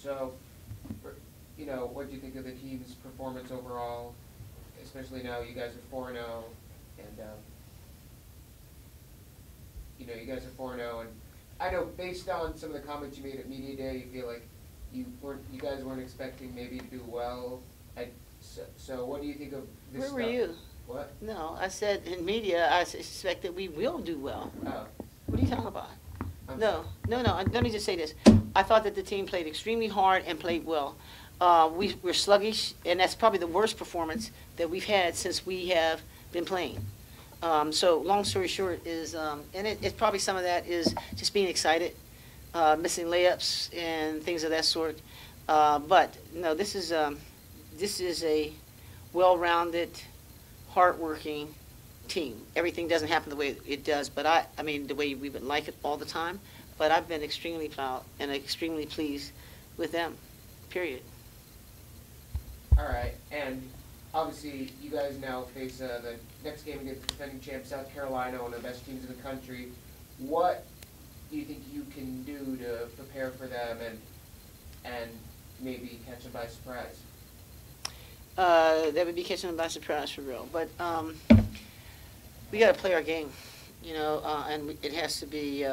So, what do you think of the team's performance overall? Especially now you guys are 4-0, and you guys are 4-0, and I know based on some of the comments you made at media day, you feel like you guys weren't expecting maybe to do well. So what do you think of this Where stuff? were you? What? No, I said in media, I suspect that we will do well. Oh. What are you talking about? I'm No. Let me just say this. I thought that the team played extremely hard and played well. We're sluggish, and that's probably the worst performance that we've had since we have been playing. So long story short is, and it's probably some of that is just being excited, missing layups and things of that sort. But no, this is a well-rounded, hardworking team. Everything doesn't happen the way it does, but I mean the way we would like it all the time. But I've been extremely proud and extremely pleased with them. Period. All right, and obviously you guys now face the next game against the defending champ South Carolina, one of the best teams in the country. What do you think you can do to prepare for them and maybe catch them by surprise? That would be catching them by surprise for real. But we got to play our game, and it has to be.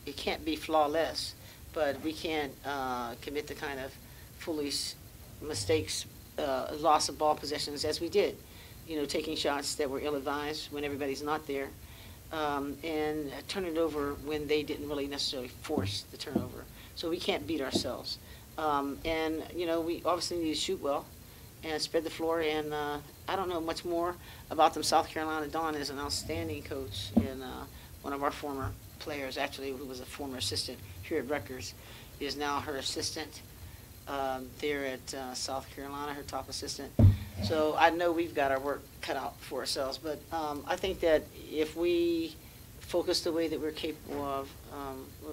It can't be flawless, but we can't commit the kind of foolish mistakes, loss of ball possessions as we did. Taking shots that were ill-advised when everybody's not there, and turn it over when they didn't really necessarily force the turnover. So we can't beat ourselves. And we obviously need to shoot well and spread the floor. And I don't know much more about them. South Carolina Dawn is an outstanding coach, and one of our former players, actually, who was a former assistant here at Rutgers, is now her assistant there at South Carolina, her top assistant. So I know we've got our work cut out for ourselves. But I think that if we focus the way that we're capable of,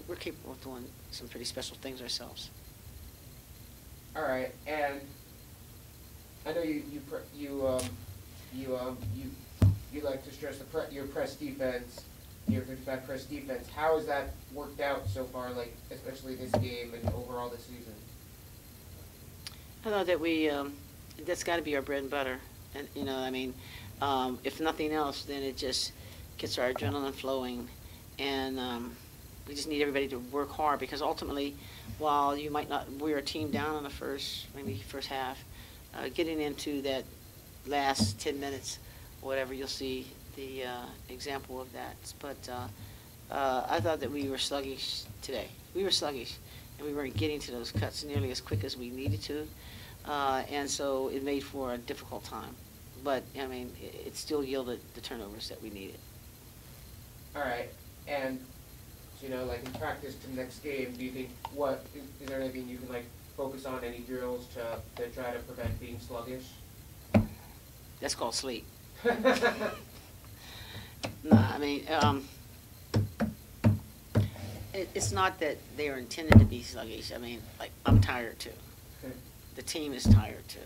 we're capable of doing some pretty special things ourselves. All right, and I know you like to stress your press defense, your 55 press defense. How has that worked out so far, like especially this game and overall this season? I know that that's got to be our bread and butter, and if nothing else, then it just gets our adrenaline flowing, and we just need everybody to work hard, because ultimately, while you might not wear a team down in the first half, getting into that last 10 minutes, or whatever, you'll see the example of that. But I thought that we were sluggish today. We were sluggish, and we weren't getting to those cuts nearly as quick as we needed to, and so it made for a difficult time. But it still yielded the turnovers that we needed. All right, and like in practice to the next game, do you think is there anything you can focus on, any drills to try to prevent being sluggish? That's called sleep. No, it's not that they are intended to be sluggish. I'm tired too. The team is tired too.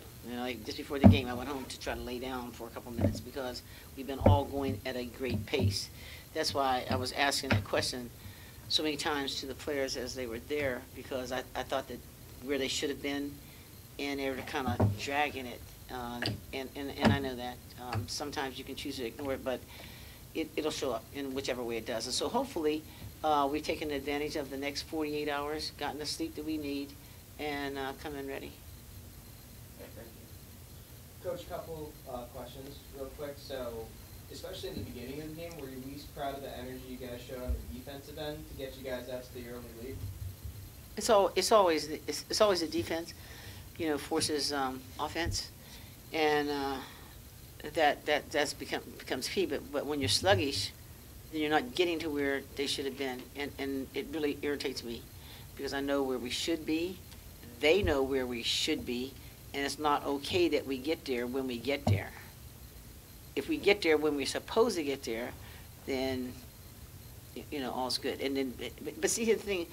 Just before the game, I went home to try to lay down for a couple minutes because we've been all going at a great pace. That's why I was asking that question so many times to the players as they were there, because I thought that where they should have been, and they were kind of dragging it. And I know that sometimes you can choose to ignore it, but it'll show up in whichever way it does. And so hopefully we've taken advantage of the next 48 hours, gotten the sleep that we need, and come in ready. Okay, thank you. Coach, couple questions real quick. So, especially in the beginning of the game, were you least proud of the energy you guys showed on the defensive end to get you guys out to the early lead? It's always the defense, forces offense, and that's becomes key. But when you're sluggish, then you're not getting to where they should have been, and it really irritates me, because I know where we should be, they know where we should be, and it's not okay that we get there when we get there. If we get there when we're supposed to get there, then all's good. And then, but see, here's the thing: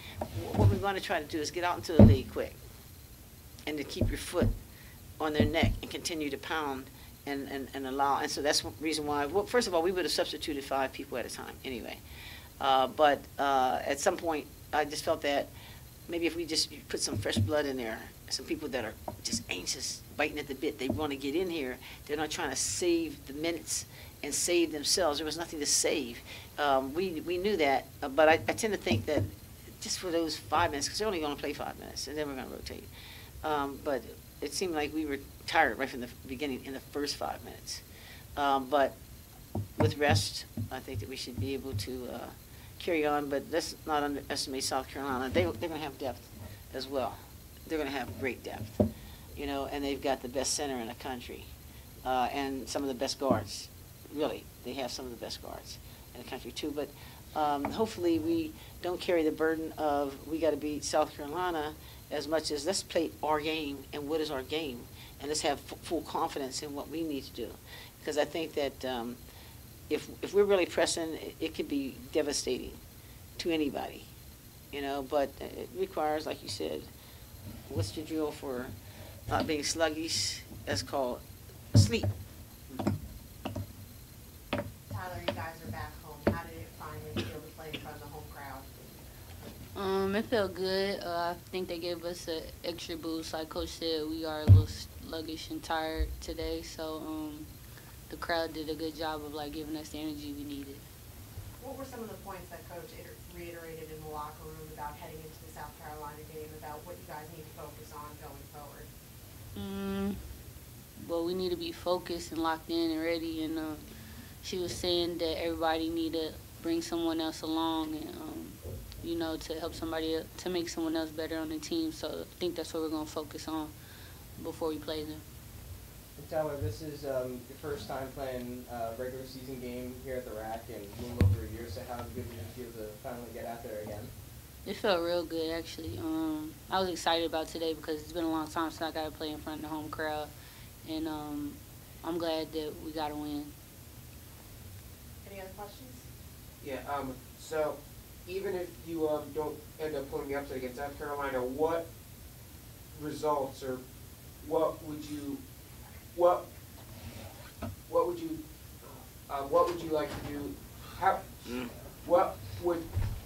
what we're going to try to do is get out into the league quick, and to keep your foot on their neck and continue to pound and allow. And so that's the reason why. Well, first of all, we would have substituted 5 people at a time anyway. But at some point, I just felt that maybe if we just put some fresh blood in there, some people that are just anxious, biting at the bit, they want to get in here. They're not trying to save the minutes and save themselves. There was nothing to save. We knew that, but I tend to think that just for those 5 minutes, because they're only going to play 5 minutes, and then we're going to rotate. But it seemed like we were tired right from the beginning in the first 5 minutes. But with rest, I think that we should be able to carry on. But let's not underestimate South Carolina. They're going to have depth as well. They're going to have great depth, you know, and they've got the best center in the country and some of the best guards. Really, they have some of the best guards in the country too. But hopefully we don't carry the burden of we got to beat South Carolina as much as let's play our game and what is our game, and let's have full confidence in what we need to do. Because I think that if we're really pressing, it could be devastating to anybody, you know. But it requires, like you said, what's your drill for not being sluggish? That's called sleep. Tyler, you guys are back home. How did it finally feel to play in front of the home crowd? It felt good. I think they gave us an extra boost. Like Coach said, we are a little sluggish and tired today, so the crowd did a good job of like giving us the energy we needed. What were some of the points that Coach reiterated in the locker room about heading into the South Carolina game, about what you guys need to focus on going forward? Well, we need to be focused and locked in and ready. And she was saying that everybody need to bring someone else along, and you know, to help somebody to make someone else better on the team. So I think that's what we're going to focus on before we play them. And Tyler, this is your first time playing a regular season game here at the RAC in a little over a year. So how good did it feel to finally get out there again? It felt real good, actually. I was excited about today because it's been a long time since I got to play in front of the home crowd. And I'm glad that we got a win. Any other questions? Yeah, so even if you don't end up pulling the upset against South Carolina, what results or what would you like to do? What would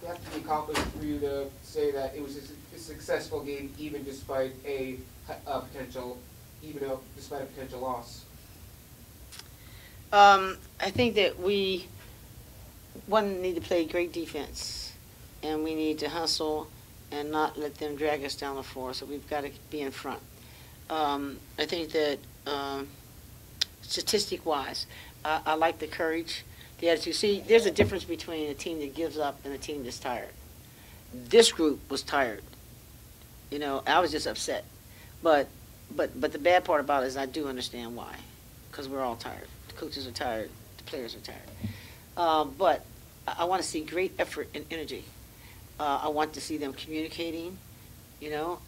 have to be accomplished for you to say that it was a successful game, even despite a potential loss? I think that we need to play great defense, and we need to hustle and not let them drag us down the floor. So we've got to be in front. I think that statistic-wise, I like the courage, the attitude. See, there's a difference between a team that gives up and a team that's tired. This group was tired. You know, I was just upset. But the bad part about it is I do understand why, because we're all tired. The coaches are tired. The players are tired. But I want to see great effort and energy. I want to see them communicating, you know,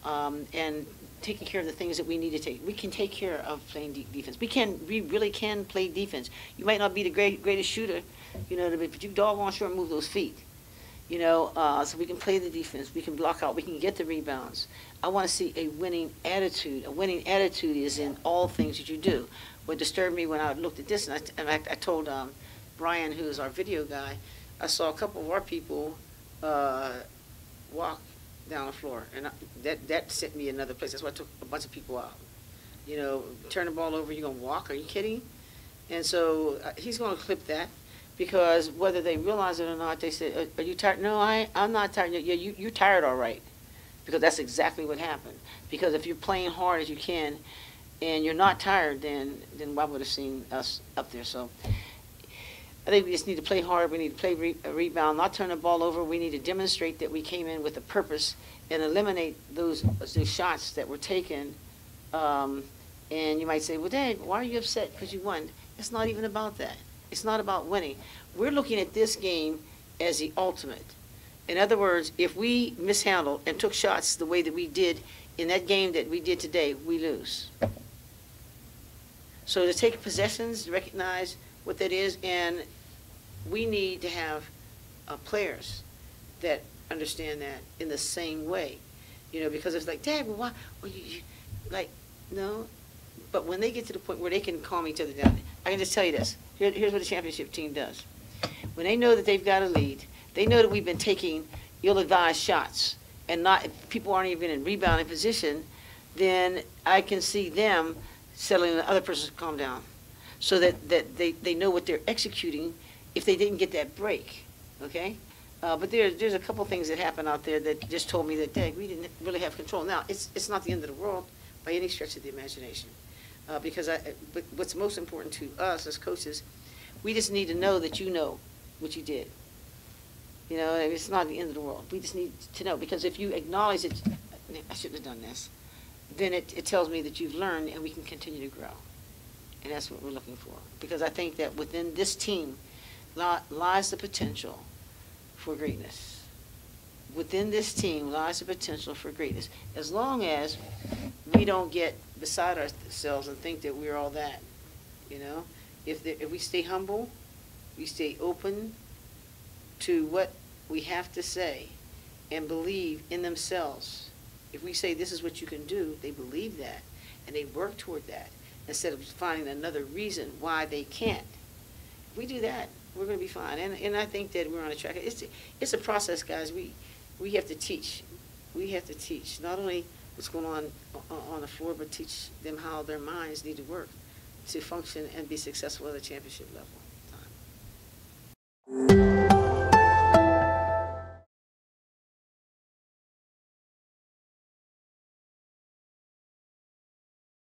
and taking care of the things that we need to take. We can take care of playing defense. We really can play defense. You might not be the greatest shooter, you know, but you doggone sure move those feet. You know, so we can play the defense. We can block out. We can get the rebounds. I want to see a winning attitude. A winning attitude is in all things that you do. What disturbed me when I looked at this, and I told Brian, who is our video guy, I saw a couple of our people walk down the floor, and that sent me another place. That's why I took a bunch of people out. You know, turn the ball over, you're going to walk? Are you kidding? And so he's going to clip that. Because whether they realize it or not, they say, are you tired? No, I'm not tired. Yeah, you're tired, all right. Because that's exactly what happened. Because if you're playing hard as you can and you're not tired, then why would have seen us up there? So I think we just need to play hard. We need to play rebound, not turn the ball over. We need to demonstrate that we came in with a purpose and eliminate those shots that were taken. And you might say, well, Dad, why are you upset because you won? It's not even about that. It's not about winning. We're looking at this game as the ultimate. In other words, if we mishandled and took shots the way that we did in that game that we did today, we lose. So to take possessions, recognize what that is, and we need to have players that understand that in the same way. You know, because it's like, Dad, well, why? Well, you like, no. But when they get to the point where they can calm each other down, I can just tell you this. Here's what a championship team does. When they know that they've got a lead, they know that we've been taking ill-advised shots, and not, if people aren't even in rebounding position, then I can see them settling the other person to calm down, so that they know what they're executing if they didn't get that break, okay? But there's a couple things that happened out there that just told me that, dang, we didn't really have control. Now, it's not the end of the world by any stretch of the imagination, because but what's most important to us as coaches, we just need to know that you know what you did. You know, it's not the end of the world. We just need to know, because if you acknowledge that I shouldn't have done this, then it tells me that you've learned and we can continue to grow. And that's what we're looking for. Because I think that within this team lies the potential for greatness. Within this team lies the potential for greatness. As long as we don't get beside ourselves and think that we're all that, you know. If we stay humble, we stay open to what we have to say and believe in themselves. If we say this is what you can do, they believe that and they work toward that instead of finding another reason why they can't. If we do that, we're going to be fine. And I think that we're on a track. It's a process, guys. We have to teach. We have to teach not only what's going on the floor, but teach them how their minds need to work to function and be successful at a championship level.